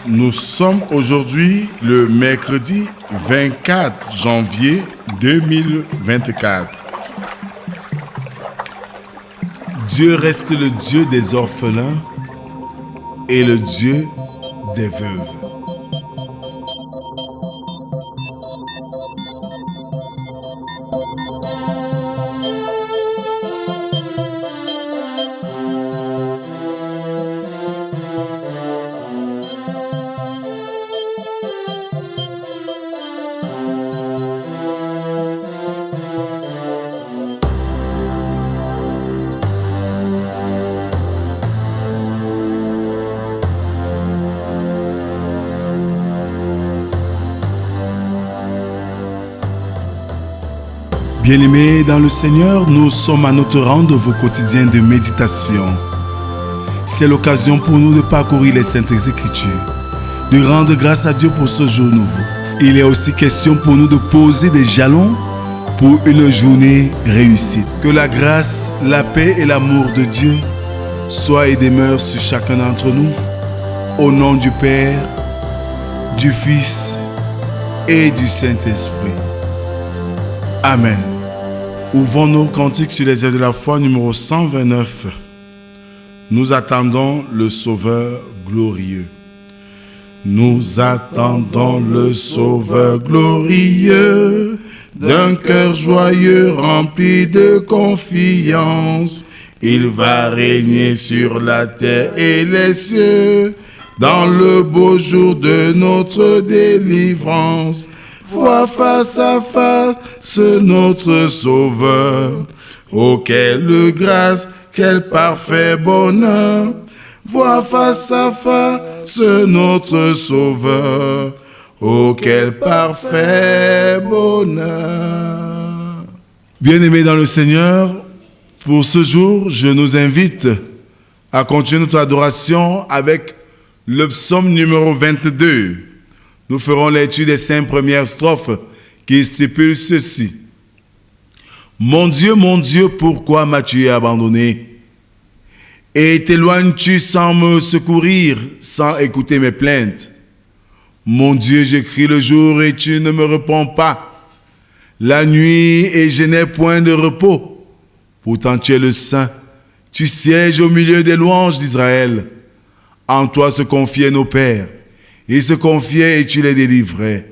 Nous sommes aujourd'hui le mercredi 24 janvier 2024. Dieu reste le Dieu des orphelins et le Dieu des veuves. Bien-aimés dans le Seigneur, nous sommes à notre rendez-vous quotidien de méditation. C'est l'occasion pour nous de parcourir les Saintes Écritures, de rendre grâce à Dieu pour ce jour nouveau. Il est aussi question pour nous de poser des jalons pour une journée réussie. Que la grâce, la paix et l'amour de Dieu soient et demeurent sur chacun d'entre nous. Au nom du Père, du Fils et du Saint-Esprit. Amen. Ouvrons nos cantiques sur les airs de la foi, numéro 129. Nous attendons le Sauveur glorieux. Nous attendons le Sauveur glorieux, d'un cœur joyeux rempli de confiance. Il va régner sur la terre et les cieux, dans le beau jour de notre délivrance. Vois face à face notre Sauveur. Oh, quelle grâce, quel parfait bonheur. Vois face à face notre Sauveur. Oh, quel parfait bonheur. Bien-aimés dans le Seigneur, pour ce jour, je nous invite à continuer notre adoration avec le psaume numéro 22. Nous ferons l'étude des 5 premières strophes qui stipulent ceci. Mon Dieu, pourquoi m'as-tu abandonné? Et t'éloignes-tu sans me secourir, sans écouter mes plaintes? Mon Dieu, je crie le jour et tu ne me réponds pas. La nuit et je n'ai point de repos. Pourtant tu es le Saint, tu sièges au milieu des louanges d'Israël. En toi se confiaient nos pères. Ils se confiaient et tu les délivrais.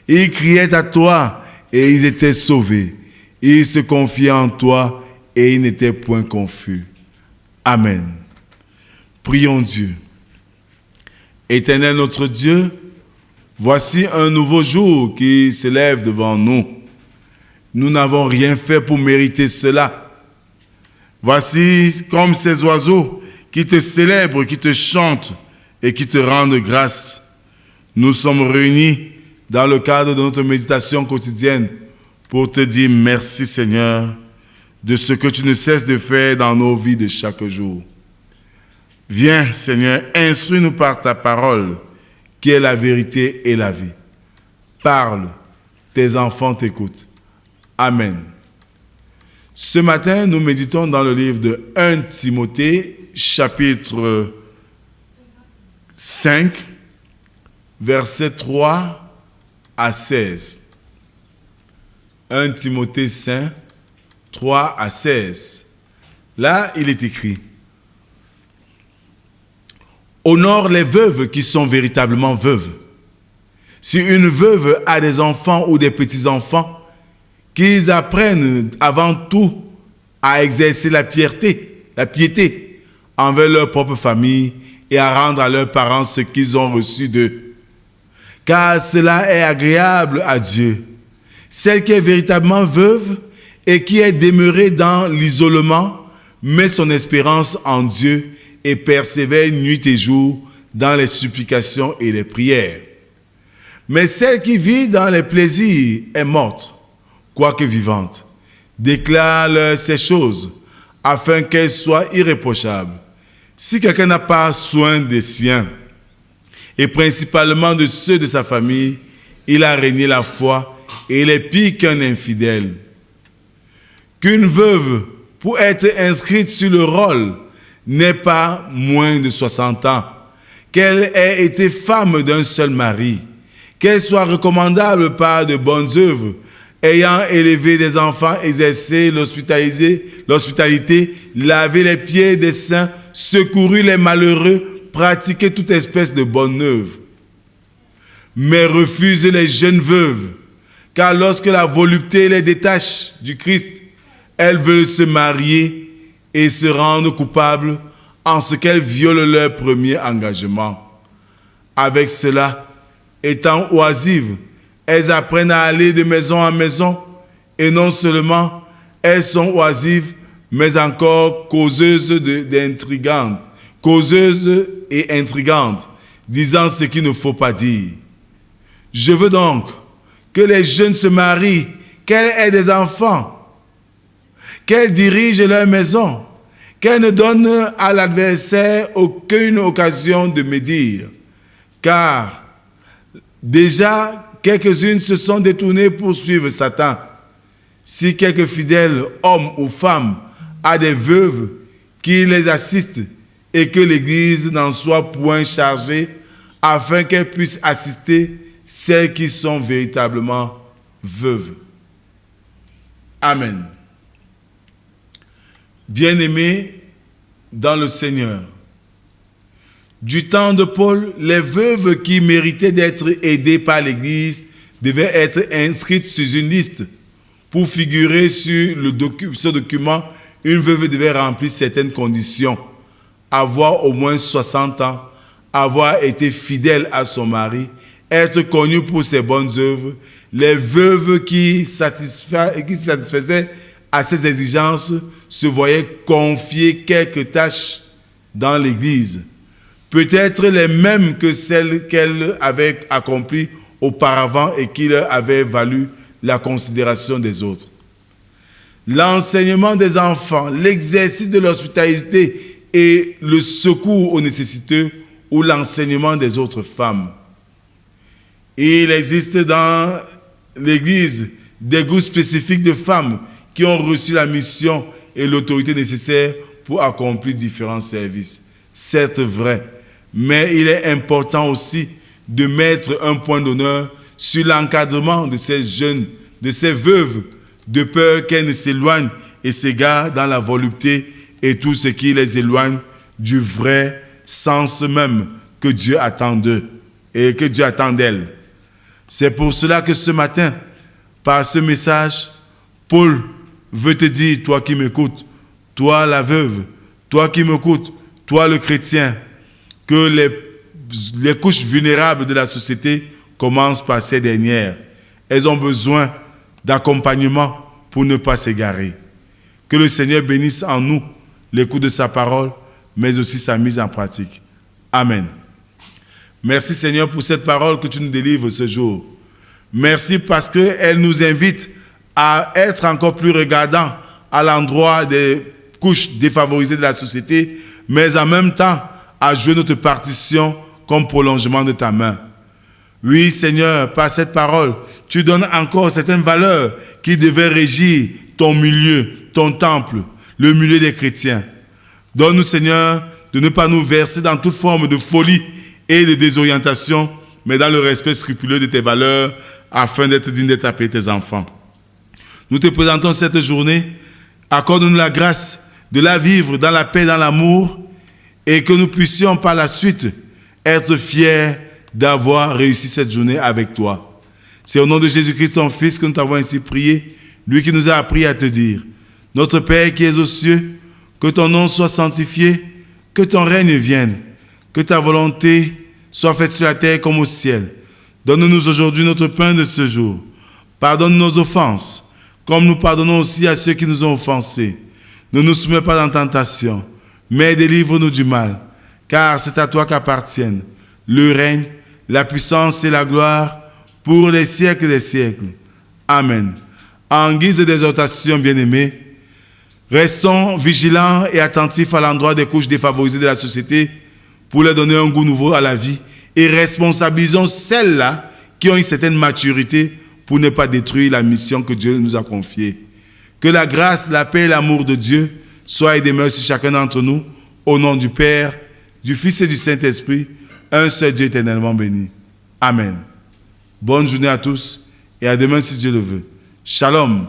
Ils criaient à toi et ils étaient sauvés. Ils se confiaient en toi et ils n'étaient point confus. Amen. Prions Dieu. Éternel notre Dieu, voici un nouveau jour qui se lève devant nous. Nous n'avons rien fait pour mériter cela. Voici comme ces oiseaux qui te célèbrent, qui te chantent et qui te rendent grâce. Nous sommes réunis dans le cadre de notre méditation quotidienne pour te dire merci Seigneur de ce que tu ne cesses de faire dans nos vies de chaque jour. Viens Seigneur, instruis-nous par ta parole qui est la vérité et la vie. Parle, tes enfants t'écoutent. Amen. Ce matin, nous méditons dans le livre de 1 Timothée, chapitre 5, versets 3 à 16. 1 Timothée 5, 3 à 16. Là, il est écrit: honore les veuves qui sont véritablement veuves. Si une veuve a des enfants ou des petits-enfants, qu'ils apprennent avant tout à exercer la piété envers leur propre famille et à rendre à leurs parents ce qu'ils ont reçu d'eux. Car cela est agréable à Dieu. Celle qui est véritablement veuve et qui est demeurée dans l'isolement met son espérance en Dieu et persévère nuit et jour dans les supplications et les prières. Mais celle qui vit dans les plaisirs est morte, quoique vivante. Déclare ces choses afin qu'elles soient irréprochables. Si quelqu'un n'a pas soin des siens, et principalement de ceux de sa famille, il a régné la foi et il est pire qu'un infidèle. Qu'une veuve, pour être inscrite sur le rôle, n'ait pas moins de 60 ans, qu'elle ait été femme d'un seul mari, qu'elle soit recommandable par de bonnes œuvres, ayant élevé des enfants, exercé l'hospitalité, lavé les pieds des saints, secouru les malheureux, pratiqué toute espèce de bonne œuvre. Mais refuse les jeunes veuves, car lorsque la volupté les détache du Christ, elles veulent se marier et se rendre coupables en ce qu'elles violent leur premier engagement. Avec cela, étant oisives, elles apprennent à aller de maison en maison, et non seulement elles sont oisives, mais encore causeuses et intrigantes, disant ce qu'il ne faut pas dire. Je veux donc que les jeunes se marient, qu'elles aient des enfants, qu'elles dirigent leur maison, qu'elles ne donnent à l'adversaire aucune occasion de médire, car déjà quelques-unes se sont détournées pour suivre Satan. Si quelque fidèle homme ou femme a des veuves qui les assistent et que l'Église n'en soit point chargée, afin qu'elle puisse assister celles qui sont véritablement veuves. Amen. Bien-aimés dans le Seigneur, du temps de Paul, les veuves qui méritaient d'être aidées par l'Église devaient être inscrites sur une liste. Pour figurer sur ce document, une veuve devait remplir certaines conditions. Avoir au moins 60 ans, avoir été fidèle à son mari, être connue pour ses bonnes œuvres. Les veuves qui satisfaisaient à ces exigences se voyaient confier quelques tâches dans l'Église. Peut-être les mêmes que celles qu'elles avaient accomplies auparavant et qui leur avaient valu la considération des autres. L'enseignement des enfants, l'exercice de l'hospitalité et le secours aux nécessiteux ou l'enseignement des autres femmes. Il existe dans l'Église des groupes spécifiques de femmes qui ont reçu la mission et l'autorité nécessaire pour accomplir différents services. C'est vrai, mais il est important aussi de mettre un point d'honneur sur l'encadrement de ces jeunes, de ces veuves, de peur qu'elles ne s'éloignent et s'égarent dans la volupté et tout ce qui les éloigne du vrai sens même que Dieu attend d'eux et que Dieu attend d'elles. C'est pour cela que ce matin, par ce message, Paul veut te dire, toi qui m'écoutes, toi la veuve, toi qui m'écoutes, toi le chrétien, que les couches vulnérables de la société commencent par ces dernières. Elles ont besoin d'accompagnement pour ne pas s'égarer. Que le Seigneur bénisse en nous l'écoute de sa parole, mais aussi sa mise en pratique. Amen. Merci Seigneur pour cette parole que tu nous délivres ce jour. Merci parce qu'elle nous invite à être encore plus regardants à l'endroit des couches défavorisées de la société, mais en même temps à jouer notre partition comme prolongement de ta main. Oui Seigneur, par cette parole, tu donnes encore certaines valeurs qui devaient régir ton milieu, ton temple, le milieu des chrétiens. Donne-nous Seigneur de ne pas nous verser dans toute forme de folie et de désorientation, mais dans le respect scrupuleux de tes valeurs, afin d'être digne d'être appelés tes enfants. Nous te présentons cette journée, accorde-nous la grâce de la vivre dans la paix, dans l'amour, et que nous puissions par la suite être fiers d'avoir réussi cette journée avec toi. C'est au nom de Jésus-Christ, ton Fils, que nous t'avons ainsi prié, lui qui nous a appris à te dire, notre Père qui es aux cieux, que ton nom soit sanctifié, que ton règne vienne, que ta volonté soit faite sur la terre comme au ciel. Donne-nous aujourd'hui notre pain de ce jour. Pardonne nos offenses, comme nous pardonnons aussi à ceux qui nous ont offensés. Ne nous soumets pas dans tentation, mais délivre-nous du mal, car c'est à toi qu'appartiennent le règne, la puissance et la gloire pour les siècles des siècles. Amen. En guise d'exhortation, bien-aimés, restons vigilants et attentifs à l'endroit des couches défavorisées de la société pour leur donner un goût nouveau à la vie et responsabilisons celles-là qui ont une certaine maturité pour ne pas détruire la mission que Dieu nous a confiée. Que la grâce, la paix et l'amour de Dieu soient et demeurent sur chacun d'entre nous, au nom du Père, du Fils et du Saint-Esprit, un seul Dieu éternellement béni. Amen. Bonne journée à tous et à demain si Dieu le veut. Shalom.